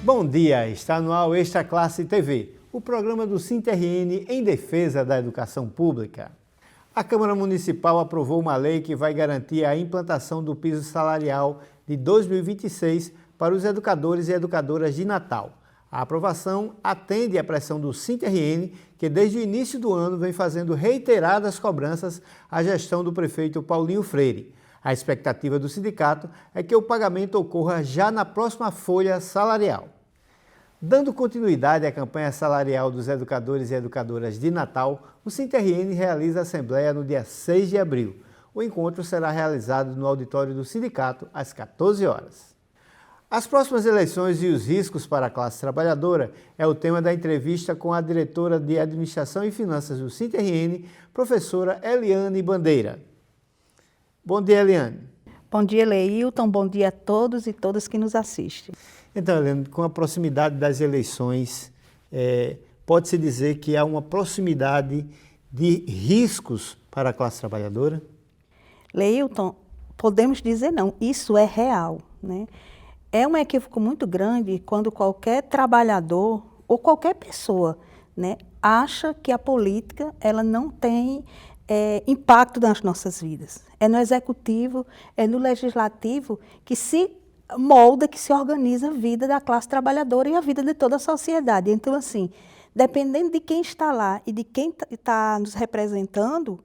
Bom dia, está no ar o Extra Classe TV, o programa do SINTRN em defesa da educação pública. A Câmara Municipal aprovou uma lei que vai garantir a implantação do piso salarial de 2026 para os educadores e educadoras de Natal. A aprovação atende à pressão do SINTRN, que desde o início do ano vem fazendo reiteradas cobranças à gestão do prefeito Paulinho Freire. A expectativa do sindicato é que o pagamento ocorra já na próxima folha salarial. Dando continuidade à campanha salarial dos educadores e educadoras de Natal, o SINTRN realiza a assembleia no dia 6 de abril. O encontro será realizado no auditório do sindicato às 14 horas. As próximas eleições e os riscos para a classe trabalhadora é o tema da entrevista com a diretora de Administração e Finanças do SINTRN, professora Eliane Bandeira. Bom dia, Eliane. Bom dia, Leilton. Bom dia a todos e todas que nos assistem. Então, Eliane, com a proximidade das eleições, pode-se dizer que há uma proximidade de riscos para a classe trabalhadora? Leilton, podemos dizer não, isso é real, né? É um equívoco muito grande quando qualquer trabalhador ou qualquer pessoa, né, acha que a política ela não tem impacto nas nossas vidas. É no executivo, é no legislativo que se molda, que se organiza a vida da classe trabalhadora e a vida de toda a sociedade. Então, assim, dependendo de quem está lá e de quem está nos representando,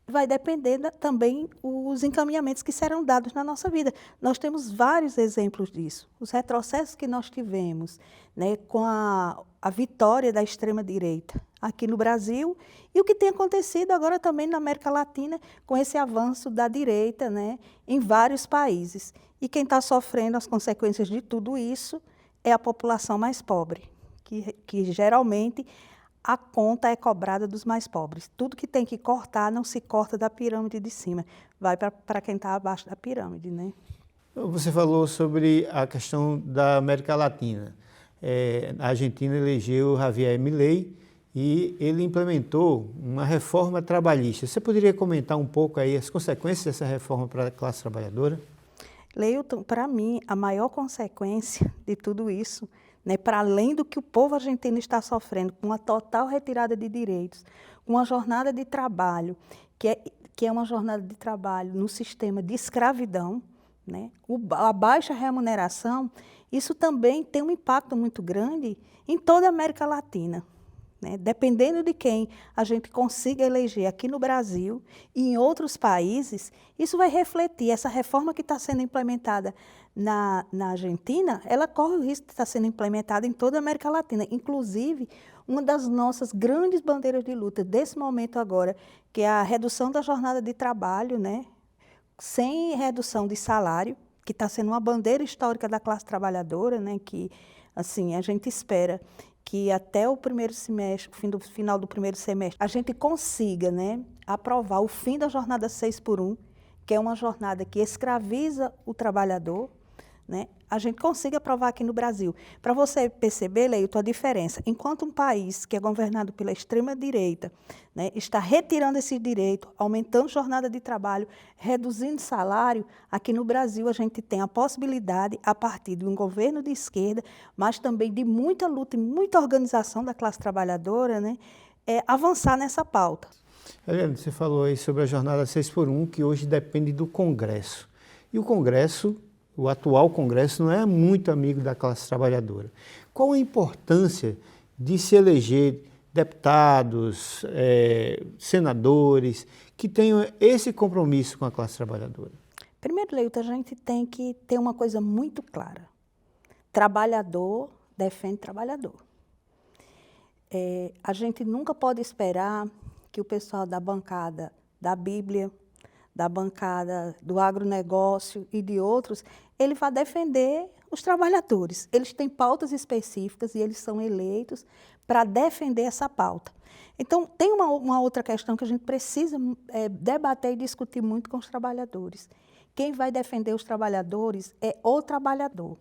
vai depender também os encaminhamentos que serão dados na nossa vida. Nós temos vários exemplos disso. Os retrocessos que nós tivemos, né, com a vitória da extrema-direita aqui no Brasil e o que tem acontecido agora também na América Latina com esse avanço da direita, né, em vários países. E quem está sofrendo as consequências de tudo isso é a população mais pobre, que geralmente a conta é cobrada dos mais pobres. Tudo que tem que cortar não se corta da pirâmide de cima, vai para quem está abaixo da pirâmide, né? Você falou sobre a questão da América Latina. A Argentina elegeu Javier Milei e ele implementou uma reforma trabalhista. Você poderia comentar um pouco aí as consequências dessa reforma para a classe trabalhadora? Leilton, para mim, a maior consequência de tudo isso, né, para além do que o povo argentino está sofrendo, com uma total retirada de direitos, com uma jornada de trabalho, que é uma jornada de trabalho no sistema de escravidão, né, a baixa remuneração, isso também tem um impacto muito grande em toda a América Latina. Né? Dependendo de quem a gente consiga eleger aqui no Brasil e em outros países, isso vai refletir. Essa reforma que está sendo implementada na Argentina, ela corre o risco de estar sendo implementada em toda a América Latina. Inclusive, uma das nossas grandes bandeiras de luta desse momento agora, que é a redução da jornada de trabalho, né? Sem redução de salário, que está sendo uma bandeira histórica da classe trabalhadora, né? Que assim, a gente espera que até o primeiro semestre, final do primeiro semestre, a gente consiga, né, aprovar o fim da jornada 6x1, que é uma jornada que escraviza o trabalhador, né, a gente consiga aprovar aqui no Brasil. Para você perceber, Leilton, a diferença. Enquanto um país que é governado pela extrema-direita, né, está retirando esse direito, aumentando a jornada de trabalho, reduzindo salário, aqui no Brasil a gente tem a possibilidade, a partir de um governo de esquerda, mas também de muita luta e muita organização da classe trabalhadora, né, avançar nessa pauta. Eliane, você falou aí sobre a jornada 6x1, que hoje depende do Congresso. E o Congresso, o atual Congresso, não é muito amigo da classe trabalhadora. Qual a importância de se eleger deputados, senadores, que tenham esse compromisso com a classe trabalhadora? Primeiro, Leilton, a gente tem que ter uma coisa muito clara. Trabalhador defende trabalhador. A gente nunca pode esperar que o pessoal da bancada da Bíblia, da bancada do agronegócio e de outros, ele vai defender os trabalhadores. Eles têm pautas específicas e eles são eleitos para defender essa pauta. Então, tem uma outra questão que a gente precisa debater e discutir muito com os trabalhadores. Quem vai defender os trabalhadores é o trabalhador.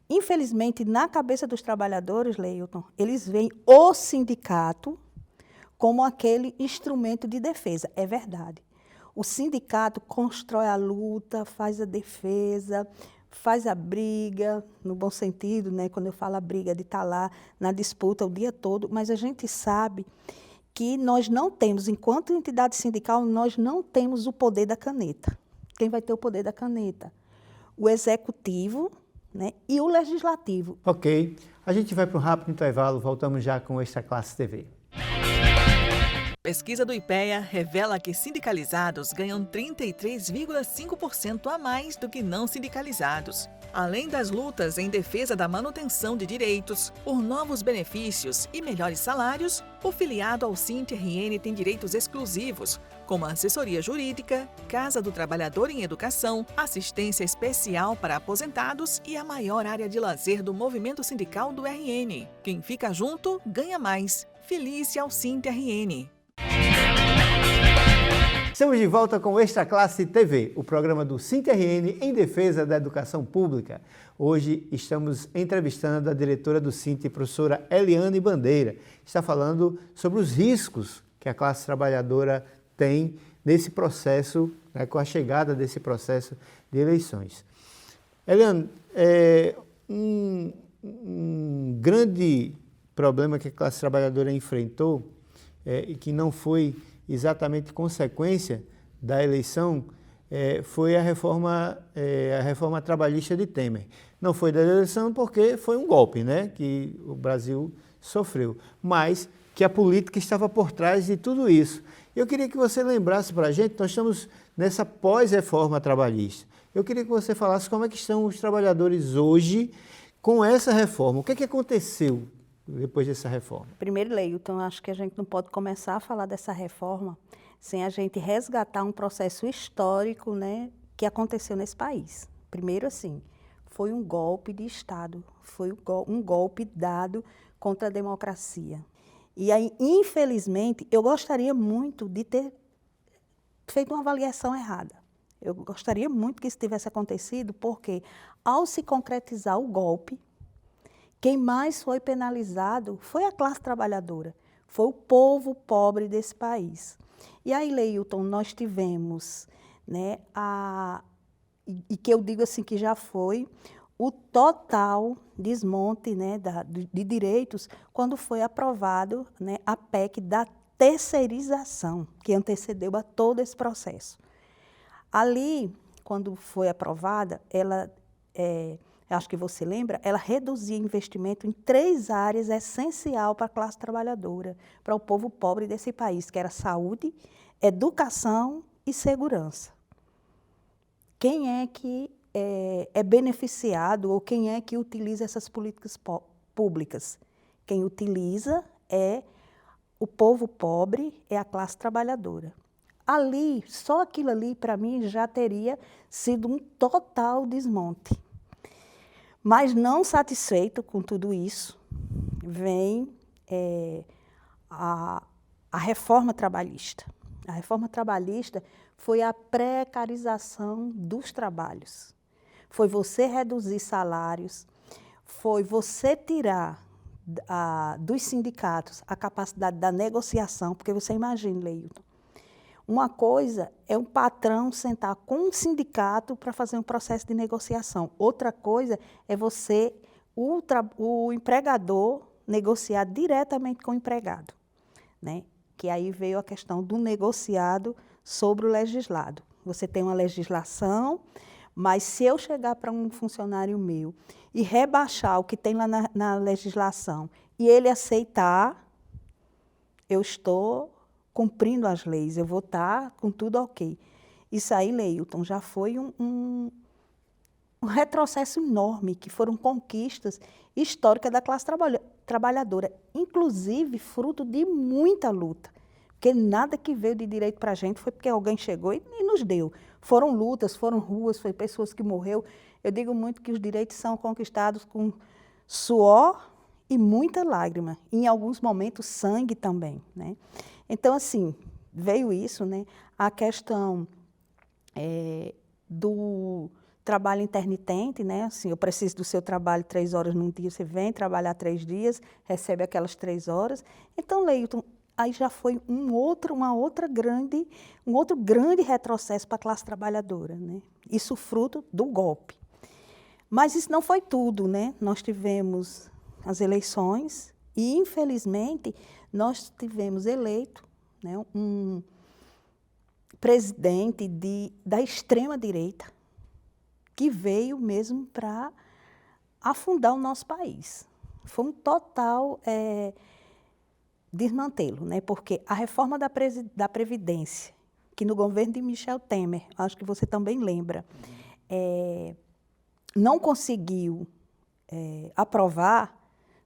Infelizmente, na cabeça dos trabalhadores, Leilton, eles veem o sindicato como aquele instrumento de defesa. É verdade. O sindicato constrói a luta, faz a defesa, faz a briga, no bom sentido, né? Quando eu falo a briga, de estar lá na disputa o dia todo, mas a gente sabe que nós não temos, enquanto entidade sindical, nós não temos o poder da caneta. Quem vai ter o poder da caneta? O executivo, né, e o legislativo. Ok, a gente vai para um rápido intervalo, voltamos já com o Extra Classe TV. Pesquisa do IPEA revela que sindicalizados ganham 33,5% a mais do que não sindicalizados. Além das lutas em defesa da manutenção de direitos, por novos benefícios e melhores salários, o filiado ao SINT-RN tem direitos exclusivos, como assessoria jurídica, Casa do Trabalhador em Educação, assistência especial para aposentados e a maior área de lazer do movimento sindical do RN. Quem fica junto, ganha mais. Filie-se ao SINT-RN. Estamos de volta com o Extra Classe TV, o programa do SINT-RN em defesa da educação pública. Hoje estamos entrevistando a diretora do SINT, professora Eliane Bandeira. Está falando sobre os riscos que a classe trabalhadora tem nesse processo, né, com a chegada desse processo de eleições. Eliane, um grande problema que a classe trabalhadora enfrentou e que não foi exatamente consequência da eleição, foi a reforma trabalhista de Temer. Não foi da eleição porque foi um golpe, né, que o Brasil sofreu, mas que a política estava por trás de tudo isso. Eu queria que você lembrasse para a gente, nós estamos nessa pós-reforma trabalhista. Eu queria que você falasse como é que estão os trabalhadores hoje com essa reforma. O que é que aconteceu depois dessa reforma? Primeiro, Leilton, acho que a gente não pode começar a falar dessa reforma sem a gente resgatar um processo histórico, né, que aconteceu nesse país. Primeiro, assim, foi um golpe de Estado, foi um golpe dado contra a democracia. E aí, infelizmente, eu gostaria muito de ter feito uma avaliação errada. Eu gostaria muito que isso tivesse acontecido, porque ao se concretizar o golpe, quem mais foi penalizado foi a classe trabalhadora, foi o povo pobre desse país. E aí, Leilton, nós tivemos, né, e que eu digo assim que já foi, o total desmonte, né, de direitos quando foi aprovado, né, a PEC da terceirização, que antecedeu a todo esse processo. Ali, quando foi aprovada, ela, acho que você lembra, ela reduzia investimento em 3 áreas essenciais para a classe trabalhadora, para o povo pobre desse país, que era saúde, educação e segurança. Quem é que é beneficiado ou quem é que utiliza essas políticas públicas? Quem utiliza é o povo pobre, é a classe trabalhadora. Ali, só aquilo ali, para mim, já teria sido um total desmonte. Mas não satisfeito com tudo isso, vem a reforma trabalhista. A reforma trabalhista foi a precarização dos trabalhos. Foi você reduzir salários, foi você tirar dos sindicatos a capacidade da negociação, porque você imagina, Leilton, uma coisa é um patrão sentar com um sindicato para fazer um processo de negociação. Outra coisa é você, o empregador, negociar diretamente com o empregado, né? Que aí veio a questão do negociado sobre o legislado. Você tem uma legislação, mas se eu chegar para um funcionário meu e rebaixar o que tem lá na legislação e ele aceitar, eu estou cumprindo as leis, eu vou estar com tudo ok. Isso aí, Leilton, já foi um retrocesso enorme, que foram conquistas históricas da classe trabalhadora, inclusive fruto de muita luta, porque nada que veio de direito para a gente foi porque alguém chegou e nos deu. Foram lutas, foram ruas, foi pessoas que morreram. Eu digo muito que os direitos são conquistados com suor e muita lágrima, e em alguns momentos sangue também, né? Então, assim, veio isso, né? A questão do trabalho intermitente, né? Assim, eu preciso do seu trabalho 3 horas num dia, você vem trabalhar 3 dias, recebe aquelas 3 horas. Então, Leilton, aí já foi um outro grande retrocesso para a classe trabalhadora, né? Isso fruto do golpe. Mas isso não foi tudo, né? Nós tivemos as eleições e, infelizmente, nós tivemos eleito, né, um presidente da extrema-direita que veio mesmo para afundar o nosso país. Foi um total desmantelo, né? Porque a reforma da Previdência, que no governo de Michel Temer, acho que você também lembra, não conseguiu aprovar,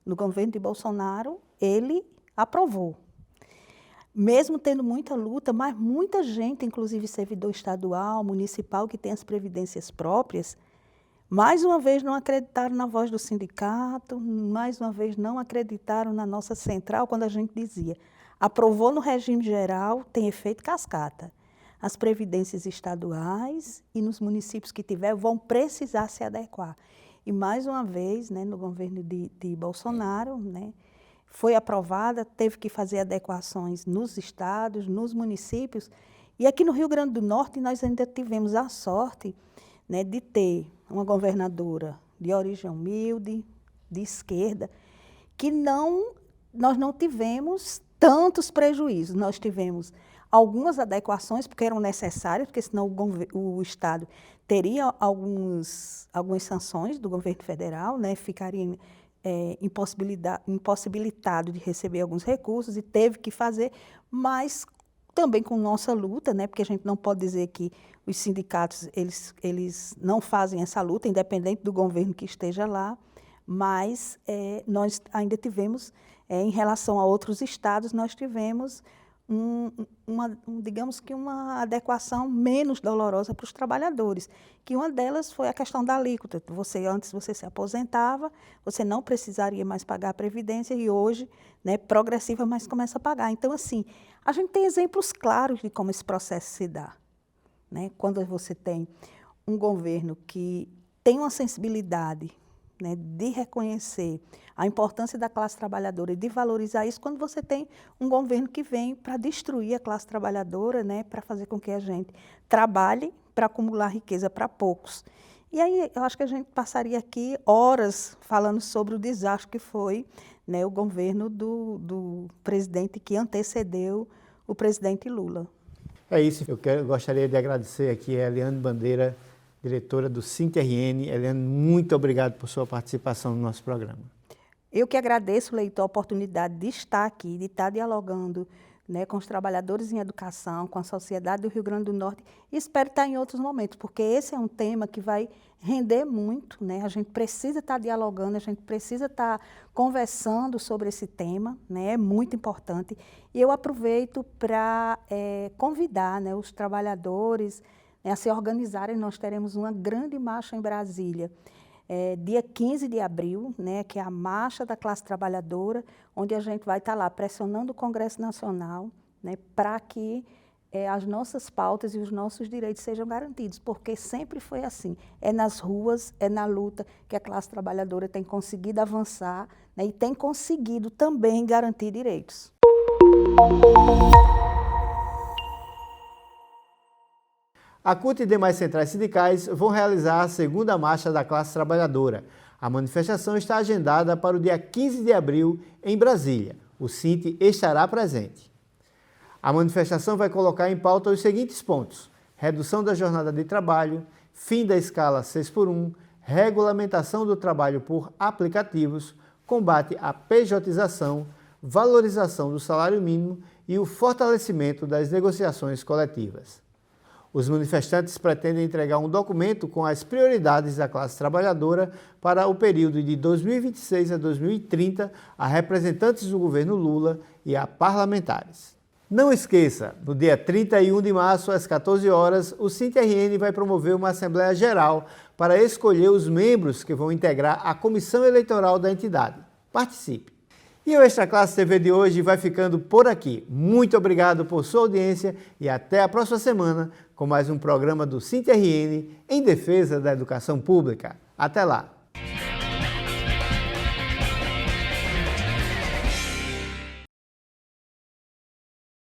no governo de Bolsonaro, ele aprovou. Mesmo tendo muita luta, mas muita gente, inclusive servidor estadual, municipal, que tem as previdências próprias, mais uma vez não acreditaram na voz do sindicato, mais uma vez não acreditaram na nossa central, quando a gente dizia, aprovou no regime geral, tem efeito cascata. As previdências estaduais e nos municípios que tiver vão precisar se adequar. E mais uma vez, né, no governo de Bolsonaro, né, foi aprovada, teve que fazer adequações nos estados, nos municípios. E aqui no Rio Grande do Norte nós ainda tivemos a sorte, né, de ter uma governadora de origem humilde, de esquerda, que nós não tivemos tantos prejuízos. Nós tivemos algumas adequações, porque eram necessárias, porque senão o Estado teria algumas sanções do governo federal, né, ficaria impossibilitado de receber alguns recursos e teve que fazer, mas também com nossa luta, né, porque a gente não pode dizer que os sindicatos eles não fazem essa luta, independente do governo que esteja lá, mas nós ainda tivemos, em relação a outros estados, nós tivemos digamos que uma adequação menos dolorosa para os trabalhadores, que uma delas foi a questão da alíquota. Antes você se aposentava, você não precisaria mais pagar a previdência e hoje, né, progressiva, mas começa a pagar. Então, assim, a gente tem exemplos claros de como esse processo se dá, né? Quando você tem um governo que tem uma sensibilidade, né, de reconhecer a importância da classe trabalhadora e de valorizar isso, quando você tem um governo que vem para destruir a classe trabalhadora, né, para fazer com que a gente trabalhe para acumular riqueza para poucos. E aí eu acho que a gente passaria aqui horas falando sobre o desastre que foi, né, o governo do presidente que antecedeu o presidente Lula. É isso, eu gostaria de agradecer aqui a Eliane Bandeira, diretora do SINT-RN. Eliane, muito obrigado por sua participação no nosso programa. Eu que agradeço, Leitor, a oportunidade de estar aqui, de estar dialogando, né, com os trabalhadores em educação, com a sociedade do Rio Grande do Norte, e espero estar em outros momentos, porque esse é um tema que vai render muito, né? A gente precisa estar dialogando, a gente precisa estar conversando sobre esse tema, né? É muito importante. E eu aproveito para convidar, né, os trabalhadores, né, a se organizarem. Nós teremos uma grande marcha em Brasília, dia 15 de abril, né, que é a Marcha da Classe Trabalhadora, onde a gente vai estar lá pressionando o Congresso Nacional, né, para que as nossas pautas e os nossos direitos sejam garantidos, porque sempre foi assim, é nas ruas, é na luta que a classe trabalhadora tem conseguido avançar, né, e tem conseguido também garantir direitos. A CUT e demais centrais sindicais vão realizar a segunda marcha da classe trabalhadora. A manifestação está agendada para o dia 15 de abril em Brasília. O SINT estará presente. A manifestação vai colocar em pauta os seguintes pontos: redução da jornada de trabalho, fim da escala 6x1, regulamentação do trabalho por aplicativos, combate à pejotização, valorização do salário mínimo e o fortalecimento das negociações coletivas. Os manifestantes pretendem entregar um documento com as prioridades da classe trabalhadora para o período de 2026 a 2030 a representantes do governo Lula e a parlamentares. Não esqueça, no dia 31 de março, às 14 horas, o SINT-RN vai promover uma Assembleia Geral para escolher os membros que vão integrar a comissão eleitoral da entidade. Participe! E o Extra Classe TV de hoje vai ficando por aqui. Muito obrigado por sua audiência e até a próxima semana com mais um programa do SINT-RN em defesa da educação pública. Até lá!